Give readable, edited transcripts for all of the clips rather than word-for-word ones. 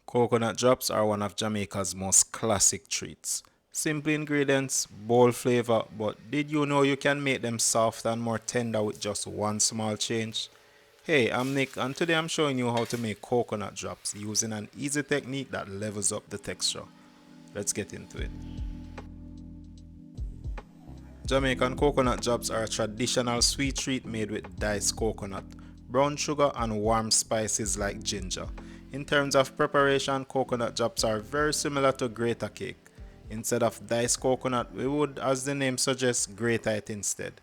Coconut drops are one of Jamaica's most classic treats. Simple ingredients, bold flavor, but did you know you can make them soft and more tender with just one small change? Hey, I'm Nick and today I'm showing you how to make coconut drops using an easy technique that levels up the texture. Let's get into it. Jamaican coconut drops are a traditional sweet treat made with diced coconut, brown sugar and warm spices like ginger. In terms of preparation, coconut drops are very similar to grater cake. Instead of diced coconut, we would, as the name suggests, grate it instead.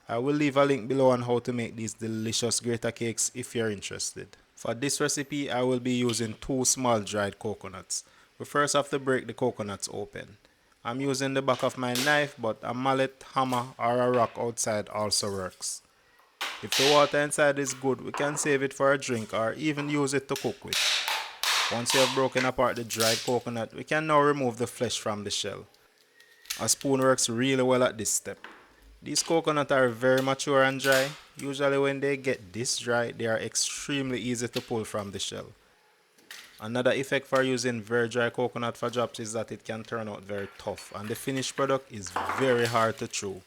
I will leave a link below on how to make these delicious grater cakes if you're interested. For this recipe, I will be using 2 small dried coconuts. We first have to break the coconuts open. I'm using the back of my knife, but a mallet, hammer or a rock outside also works. If the water inside is good, we can save it for a drink or even use it to cook with. Once you have broken apart the dried coconut, we can now remove the flesh from the shell. A spoon works really well at this step. These coconuts are very mature and dry. Usually when they get this dry, they are extremely easy to pull from the shell. Another effect for using very dry coconut for drops is that it can turn out very tough and the finished product is very hard to chew.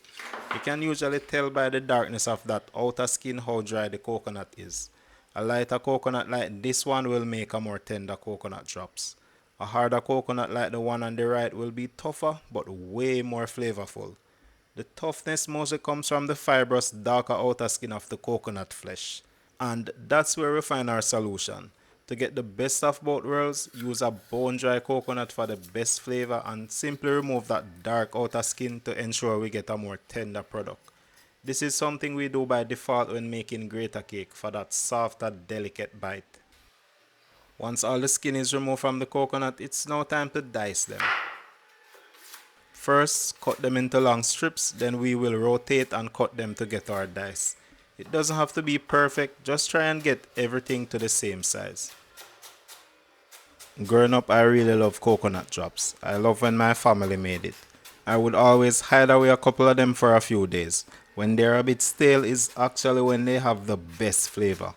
You can usually tell by the darkness of that outer skin how dry the coconut is. A lighter coconut like this one will make a more tender coconut drops. A harder coconut like the one on the right will be tougher but way more flavorful. The toughness mostly comes from the fibrous darker outer skin of the coconut flesh. And that's where we find our solution. To get the best of both worlds, use a bone dry coconut for the best flavor and simply remove that dark outer skin to ensure we get a more tender product. This is something we do by default when making grater cake for that softer, delicate bite. Once all the skin is removed from the coconut, it's now time to dice them. First, cut them into long strips, then we will rotate and cut them to get our dice. It doesn't have to be perfect, just try and get everything to the same size. Growing up, I really love coconut drops. I love when my family made it. I would always hide away a couple of them for a few days. When they're a bit stale is actually when they have the best flavor.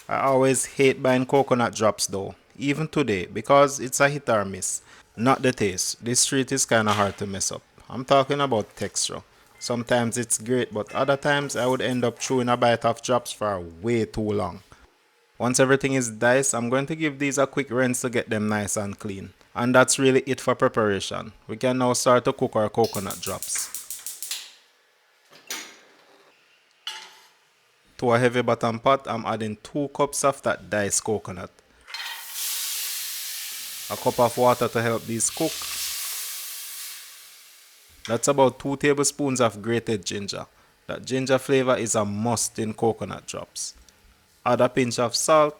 I always hate buying coconut drops though, even today, because it's a hit or miss. Not the taste. This treat is kinda hard to mess up. I'm talking about texture. Sometimes it's great, but other times I would end up chewing a bite of drops for way too long. Once everything is diced, I'm going to give these a quick rinse to get them nice and clean. And that's really it for preparation. We can now start to cook our coconut drops. To a heavy bottom pot, I'm adding 2 cups of that diced coconut. A cup of water to help these cook. That's about 2 tablespoons of grated ginger. That ginger flavor is a must in coconut drops. Add a pinch of salt.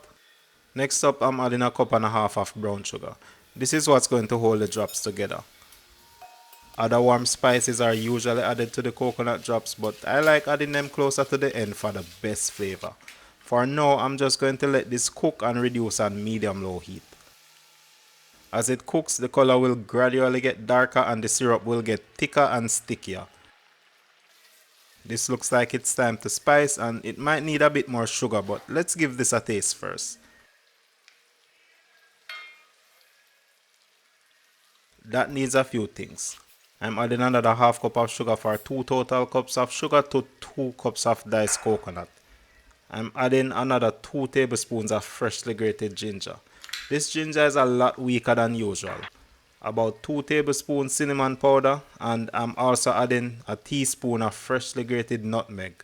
Next up, I'm adding a cup and a half of brown sugar. This is what's going to hold the drops together. Other warm spices are usually added to the coconut drops, but I like adding them closer to the end for the best flavor. For now, I'm just going to let this cook and reduce on medium-low heat. As it cooks, the color will gradually get darker and the syrup will get thicker and stickier. This looks like it's time to spice and it might need a bit more sugar, but let's give this a taste first. That needs a few things. I'm adding another half cup of sugar for 2 total cups of sugar to 2 cups of diced coconut. I'm adding another 2 tablespoons of freshly grated ginger. This ginger is a lot weaker than usual. About 2 tablespoons cinnamon powder, and I'm also adding a teaspoon of freshly grated nutmeg.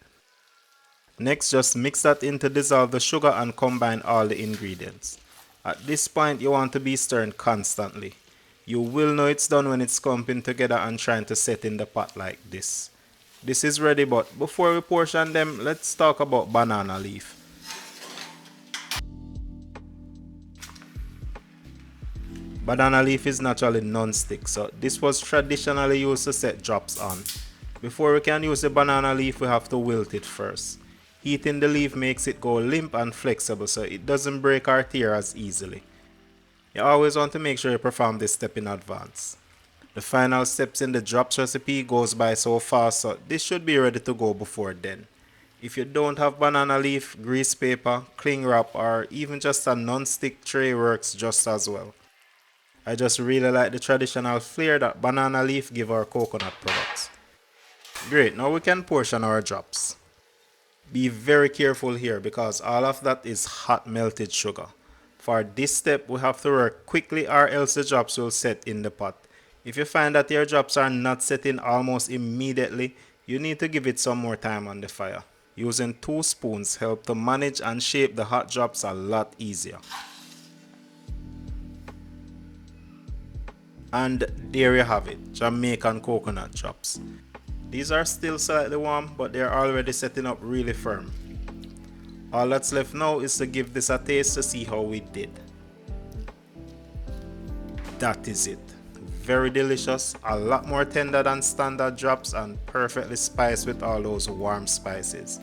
Next, just mix that in to dissolve the sugar and combine all the ingredients. At this point, you want to be stirring constantly. You will know it's done when it's clumping together and trying to set in the pot like this. This is ready, but before we portion them, let's talk about banana leaf. Banana leaf is naturally non-stick, so this was traditionally used to set drops on. Before we can use the banana leaf, we have to wilt it first. Heating the leaf makes it go limp and flexible so it doesn't break or tear as easily. You always want to make sure you perform this step in advance. The final steps in the drops recipe goes by so fast, so this should be ready to go before then. If you don't have banana leaf, grease paper, cling wrap, or even just a non-stick tray works just as well. I just really like the traditional flair that banana leaf give our coconut products. Great, now we can portion our drops. Be very careful here because all of that is hot melted sugar. For this step, we have to work quickly or else the drops will set in the pot. If you find that your drops are not setting almost immediately, you need to give it some more time on the fire. Using 2 spoons help to manage and shape the hot drops a lot easier. And there you have it, Jamaican coconut drops. These are still slightly warm, but they are already setting up really firm. All that's left now is to give this a taste to see how we did. That is it. Very delicious, a lot more tender than standard drops and perfectly spiced with all those warm spices.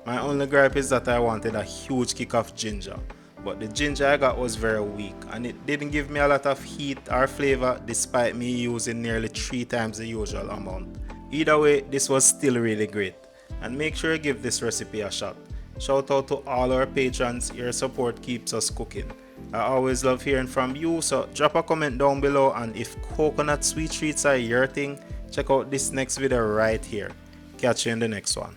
My only gripe is that I wanted a huge kick of ginger, but the ginger I got was very weak and it didn't give me a lot of heat or flavor despite me using nearly 3 times the usual amount. Either way, this was still really great, and make sure you give this recipe a shot. Shout out to all our patrons, your support keeps us cooking. I always love hearing from you, so drop a comment down below, and if coconut sweet treats are your thing, check out this next video right here. Catch you in the next one.